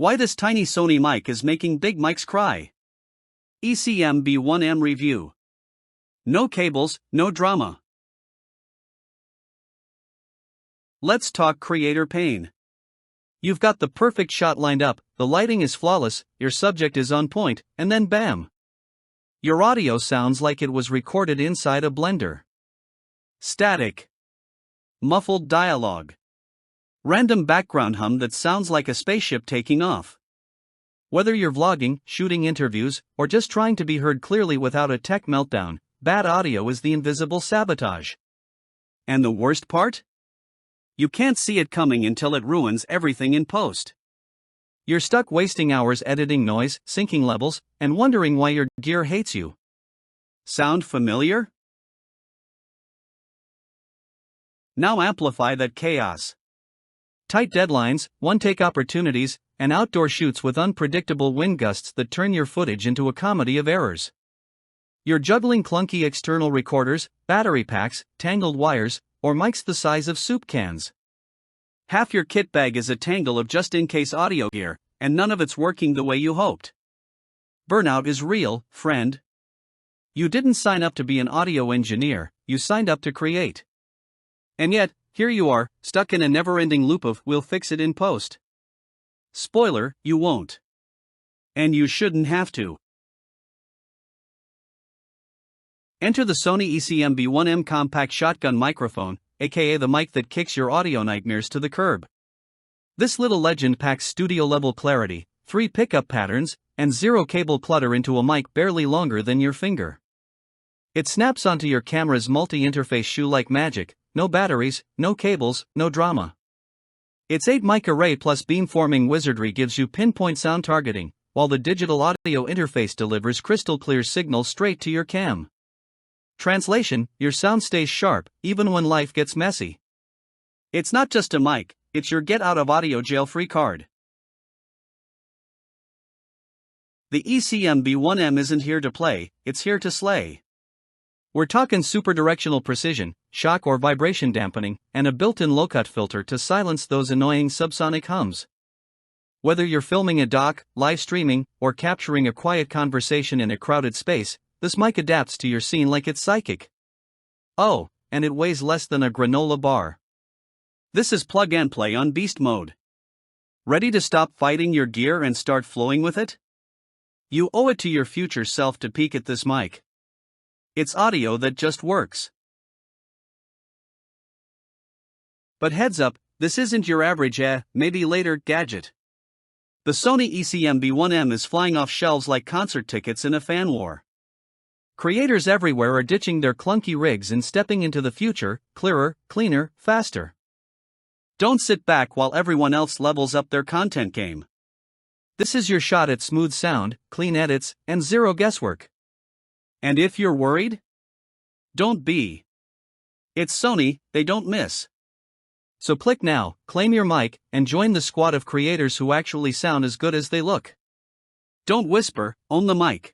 Why this tiny Sony mic is making big mics cry. ECM-B1M review. No cables, no drama. Let's talk creator pain. You've got the perfect shot lined up, the lighting is flawless, your subject is on point, and then bam! Your audio sounds like it was recorded inside a blender. Static. Muffled dialogue. Random background hum that sounds like a spaceship taking off. Whether you're vlogging, shooting interviews, or just trying to be heard clearly without a tech meltdown, bad audio is the invisible sabotage. And the worst part? You can't see it coming until it ruins everything in post. You're stuck wasting hours editing noise, syncing levels, and wondering why your gear hates you. Sound familiar? Now amplify that chaos. Tight deadlines, one-take opportunities, and outdoor shoots with unpredictable wind gusts that turn your footage into a comedy of errors. You're juggling clunky external recorders, battery packs, tangled wires, or mics the size of soup cans. Half your kit bag is a tangle of just-in-case audio gear, and none of it's working the way you hoped. Burnout is real, friend. You didn't sign up to be an audio engineer, you signed up to create. And yet, here you are, stuck in a never-ending loop of "we'll fix it in post." Spoiler, you won't. And you shouldn't have to. Enter the Sony ECM-B1M compact shotgun microphone, aka the mic that kicks your audio nightmares to the curb. This little legend packs studio-level clarity, 3 pickup patterns, and 0 cable clutter into a mic barely longer than your finger. It snaps onto your camera's multi-interface shoe like magic. No batteries, no cables, no drama. Its 8 mic array plus beamforming wizardry gives you pinpoint sound targeting, while the digital audio interface delivers crystal clear signal straight to your cam. Translation: your sound stays sharp, even when life gets messy. It's not just a mic, it's your get out of audio jail free card. The ECM-B1M isn't here to play, it's here to slay. We're talking super directional precision, shock or vibration dampening, and a built-in low-cut filter to silence those annoying subsonic hums. Whether you're filming a doc, live streaming, or capturing a quiet conversation in a crowded space, this mic adapts to your scene like it's psychic. Oh, and it weighs less than a granola bar. This is plug and play on beast mode. Ready to stop fighting your gear and start flowing with it? You owe it to your future self to peek at this mic. It's audio that just works. But heads up, this isn't your average maybe later gadget. The Sony ECM-B1M is flying off shelves like concert tickets in a fan war. Creators everywhere are ditching their clunky rigs and stepping into the future, clearer, cleaner, faster. Don't sit back while everyone else levels up their content game. This is your shot at smooth sound, clean edits, and zero guesswork. And if you're worried? Don't be. It's Sony, they don't miss. So click now, claim your mic, and join the squad of creators who actually sound as good as they look. Don't whisper, own the mic.